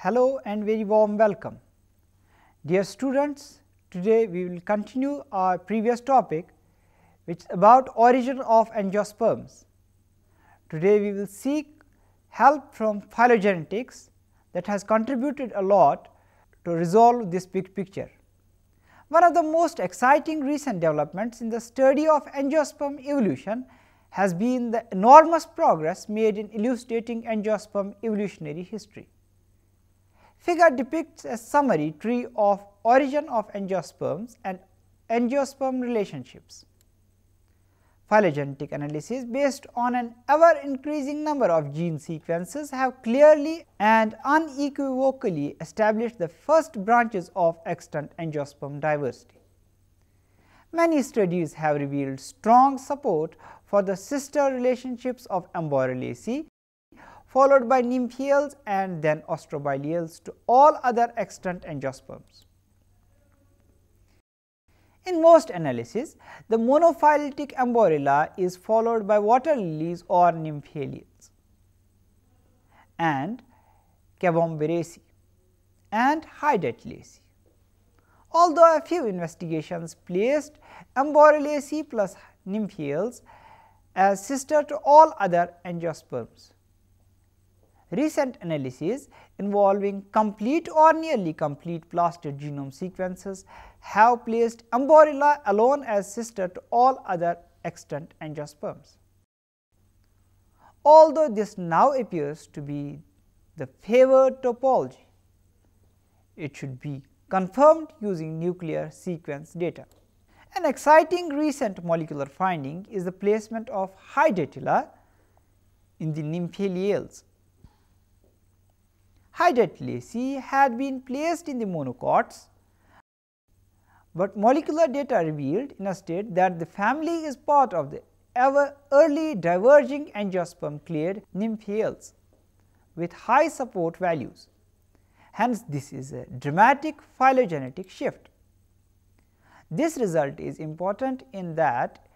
Hello and very warm welcome. Dear students, today we will continue our previous topic which is about origin of angiosperms. Today we will seek help from phylogenetics that has contributed a lot to resolve this big picture. One of the most exciting recent developments in the study of angiosperm evolution has been the enormous progress made in elucidating angiosperm evolutionary history. Figure depicts a summary tree of origin of angiosperms and angiosperm relationships. Phylogenetic analysis based on an ever increasing number of gene sequences have clearly and unequivocally established the first branches of extant angiosperm diversity. Many studies have revealed strong support for the sister relationships of Embryolaceae, followed by nymphaeals and then ostrobileals to all other extant angiosperms. In most analyses, the monophyletic Embryula is followed by water lilies or nymphaeals and Cabomberaceae and Hydatilaceae. Although a few investigations placed Embryolaceae plus nymphaeals as sister to all other angiosperms. Recent analyses involving complete or nearly complete plastid genome sequences have placed Embryula alone as sister to all other extant angiosperms. Although this now appears to be the favored topology, it should be confirmed using nuclear sequence data. An exciting recent molecular finding is the placement of Hydatilae in the nymphaeals. Hydatilaceae had been placed in the monocots, but molecular data revealed in a state that the family is part of the ever early diverging angiosperm clade nymphaeals with high support values. Hence, this is a dramatic phylogenetic shift. This result is important in that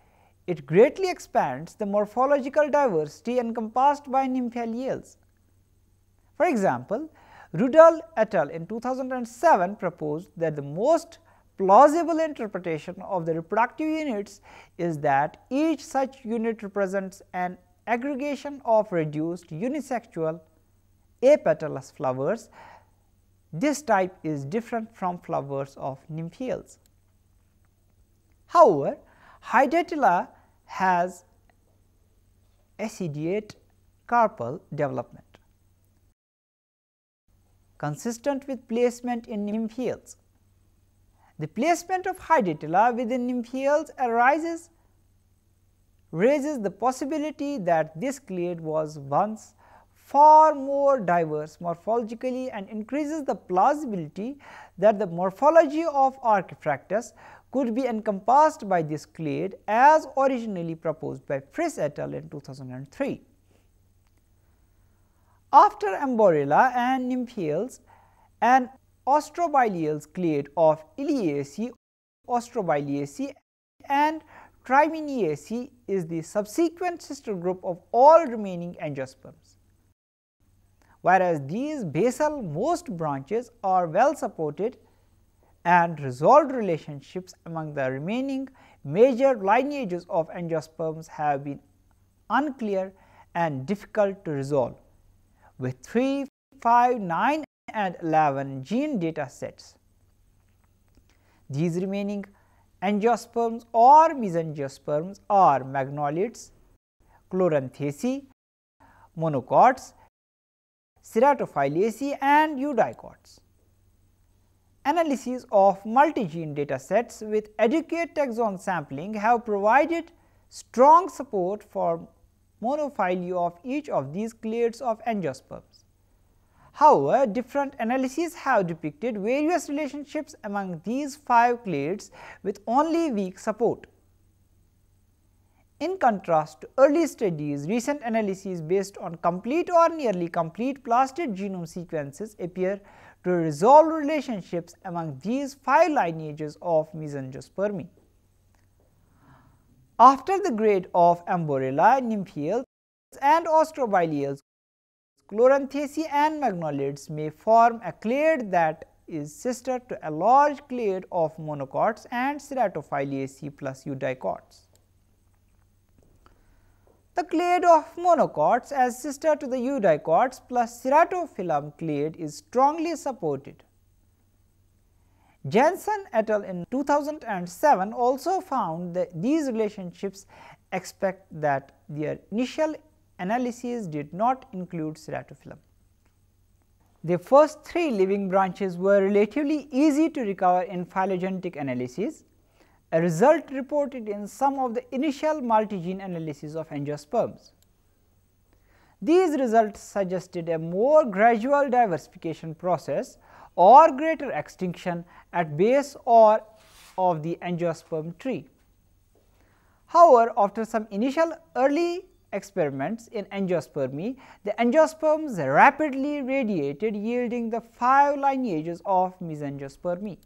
it greatly expands the morphological diversity encompassed by nymphaeals. For example, Rudall et al. In 2007 proposed that the most plausible interpretation of the reproductive units is that each such unit represents an aggregation of reduced unisexual apetalous flowers. This type is different from flowers of nymphaeals. However, Hydatilae has Ascidiate carpel development consistent with placement in nymphaeals. The placement of Hydatilae within nymphaeals raises the possibility that this clade was once far more diverse morphologically and increases the plausibility that the morphology of Archifractus could be encompassed by this clade as originally proposed by Friss et al. In 2003. After Embryula and nymphaeals, an ostrobileals clade of Iliaceae, Ostrobileaceae and Trimeniaceae is the subsequent sister group of all remaining angiosperms. Whereas these basal most branches are well supported and resolved relationships among the remaining major lineages of angiosperms have been unclear and difficult to resolve, with 3, 5, 9 and 11 gene data sets. These remaining angiosperms or mesangiosperms are Magnoliids, Chloranthaceae, Monocots, Ceratophyllaceae and Eudicots. Analyses of multi-gene data sets with adequate taxon sampling have provided strong support for monophyly of each of these clades of angiosperms. However, different analyses have depicted various relationships among these 5 clades with only weak support. In contrast to early studies, recent analyses based on complete or nearly complete plastid genome sequences appear to resolve relationships among these 5 lineages of Mesangiospermi. After the grade of Embryula, nymphaeals and ostrobileals Chloranthacea and Magnoliids may form a clade that is sister to a large clade of monocots and Ceratophyllaceae plus eudicots. The clade of monocots as sister to the eudicots plus Ceratophyllum clade is strongly supported. Jensen et al. In 2007 also found that these relationships except that their initial analyses did not include Ceratophyllum. The first 3 living branches were relatively easy to recover in phylogenetic analysis, a result reported in some of the initial multigene analysis of angiosperms. These results suggested a more gradual diversification process or greater extinction at base or of the angiosperm tree. However, after some initial early experiments in angiospermy, the angiosperms rapidly radiated, yielding the 5 lineages of mesangiospermy.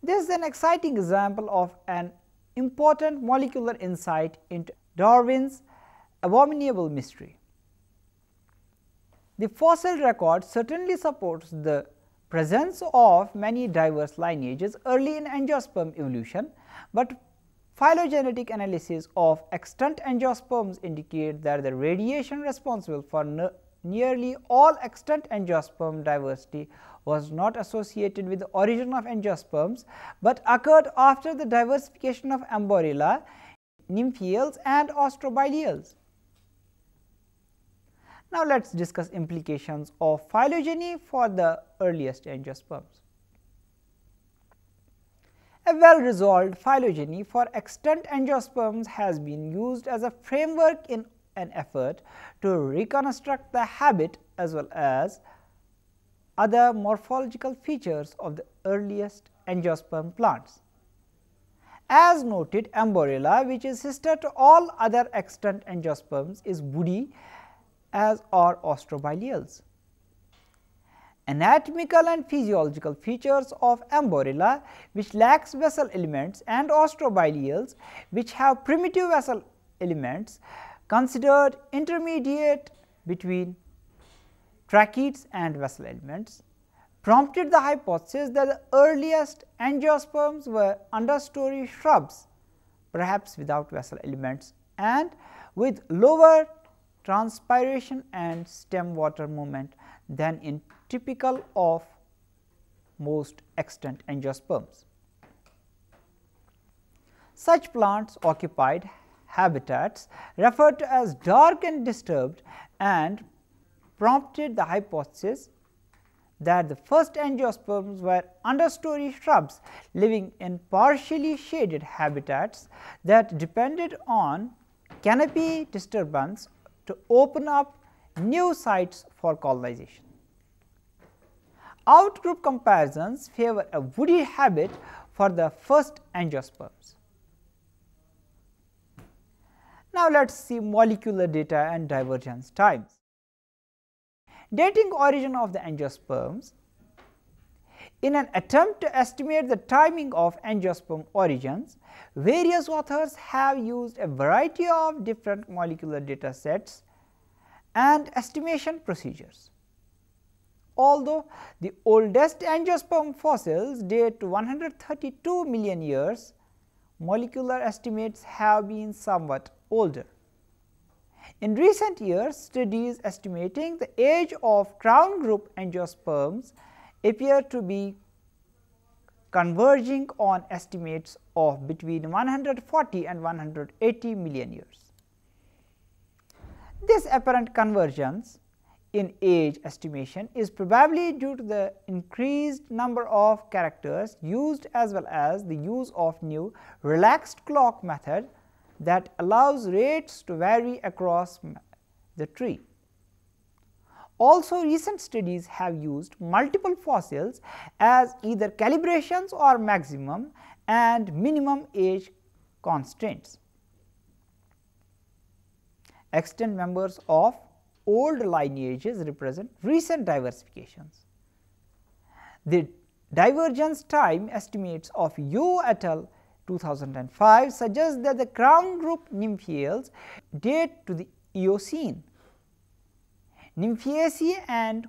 This is an exciting example of an important molecular insight into Darwin's abominable mystery. The fossil record certainly supports the presence of many diverse lineages early in angiosperm evolution, but phylogenetic analysis of extant angiosperms indicate that the radiation responsible for nearly all extant angiosperm diversity was not associated with the origin of angiosperms, but occurred after the diversification of Amborilla, nymphaeals and astrobiales. Now, let us discuss implications of phylogeny for the earliest angiosperms. A well-resolved phylogeny for extant angiosperms has been used as a framework in an effort to reconstruct the habit as well as other morphological features of the earliest angiosperm plants. As noted, Amborilla, which is sister to all other extant angiosperms, is woody, as are astrobiales. Anatomical and physiological features of Amborilla, which lacks vessel elements, and astrobiales, which have primitive vessel elements, considered intermediate between tracheids and vessel elements, prompted the hypothesis that the earliest angiosperms were understory shrubs, perhaps without vessel elements and with lower transpiration and stem water movement than in typical of most extant angiosperms. Such plants occupied habitats referred to as dark and disturbed and prompted the hypothesis that the first angiosperms were understory shrubs living in partially shaded habitats that depended on canopy disturbance to open up new sites for colonization. Outgroup comparisons favor a woody habit for the first angiosperms. Now, let us see molecular data and divergence times. Dating origin of the angiosperms. In an attempt to estimate the timing of angiosperm origins, various authors have used a variety of different molecular data sets and estimation procedures. Although the oldest angiosperm fossils date to 132 million years, molecular estimates have been somewhat older. In recent years, studies estimating the age of crown group angiosperms appear to be converging on estimates of between 140 and 180 million years. This apparent convergence in age estimation is probably due to the increased number of characters used as well as the use of new relaxed clock method that allows rates to vary across the tree. Also, recent studies have used multiple fossils as either calibrations or maximum and minimum age constraints. Extant members of old lineages represent recent diversifications. The divergence time estimates of Yu et al. 2005 suggest that the crown group nymphaeals date to the Eocene. Nymphaceae and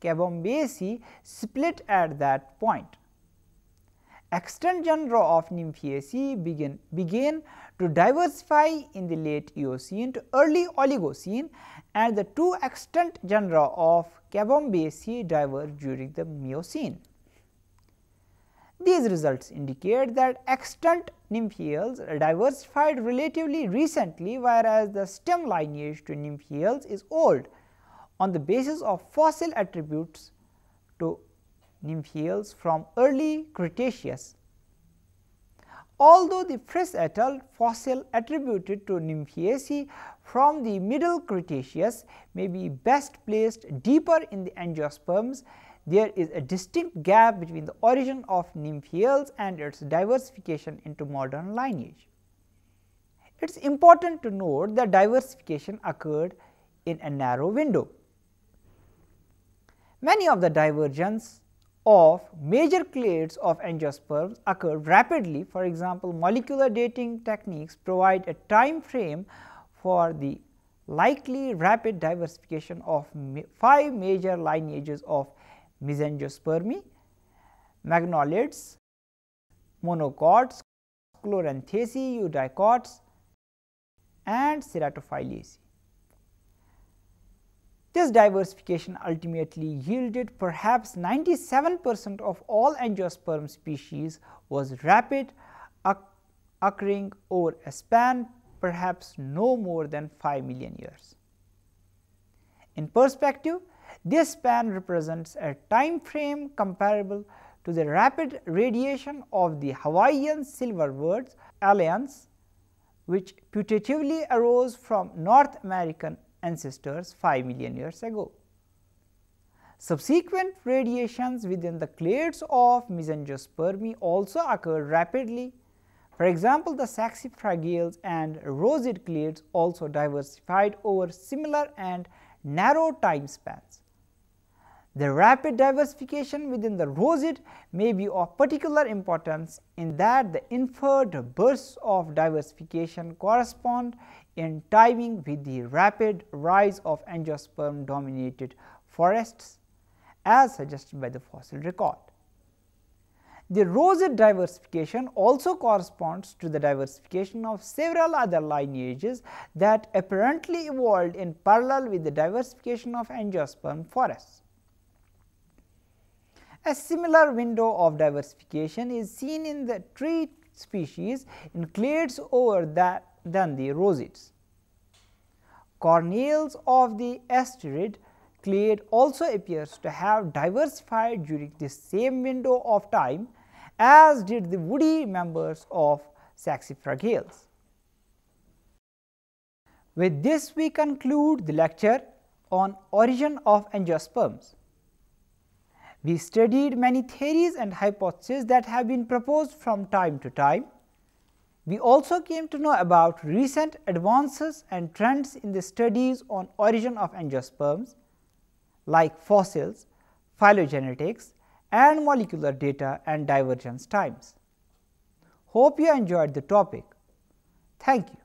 Cabombaceae split at that point. Extant genera of Nymphaceae began to diversify in the late Eocene to early Oligocene, and the two extant genera of Cabombaceae diverged during the Miocene. These results indicate that extant nymphaeals diversified relatively recently, whereas the stem lineage to nymphaeals is old on the basis of fossil attributes to nymphaeals from early Cretaceous. Although the Frisch et al. Fossil attributed to Nymphaceae from the Middle Cretaceous may be best placed deeper in the Angiosperms, there is a distinct gap between the origin of nymphaeals and its diversification into modern lineage. It is important to note that diversification occurred in a narrow window. Many of the divergence of major clades of angiosperms occurred rapidly. For example, molecular dating techniques provide a time frame for the likely rapid diversification of 5 major lineages of Mesangiospermi, Magnoliids, Monocots, Chloranthaceae, Eudicots, and Ceratophyllaceae. This diversification ultimately yielded perhaps 97% of all angiosperm species was rapid, occurring over a span perhaps no more than 5 million years. In perspective, this span represents a time frame comparable to the rapid radiation of the Hawaiian silversword alliance, which putatively arose from North American ancestors 5 million years ago. Subsequent radiations within the clades of Mesangiospermi also occurred rapidly. For example, the saxifragales and rosid clades also diversified over similar and narrow time spans. The rapid diversification within the rosid may be of particular importance in that the inferred bursts of diversification correspond in timing with the rapid rise of angiosperm dominated forests, as suggested by the fossil record. The rosid diversification also corresponds to the diversification of several other lineages that apparently evolved in parallel with the diversification of angiosperm forests. A similar window of diversification is seen in the tree species in clades over than the rosids. Cornels of the Ascidiate clade also appears to have diversified during the same window of time as did the woody members of saxifragales. With this, we conclude the lecture on origin of angiosperms. We studied many theories and hypotheses that have been proposed from time to time. We also came to know about recent advances and trends in the studies on origin of angiosperms like fossils, phylogenetics, and molecular data and divergence times. Hope you enjoyed the topic. Thank you.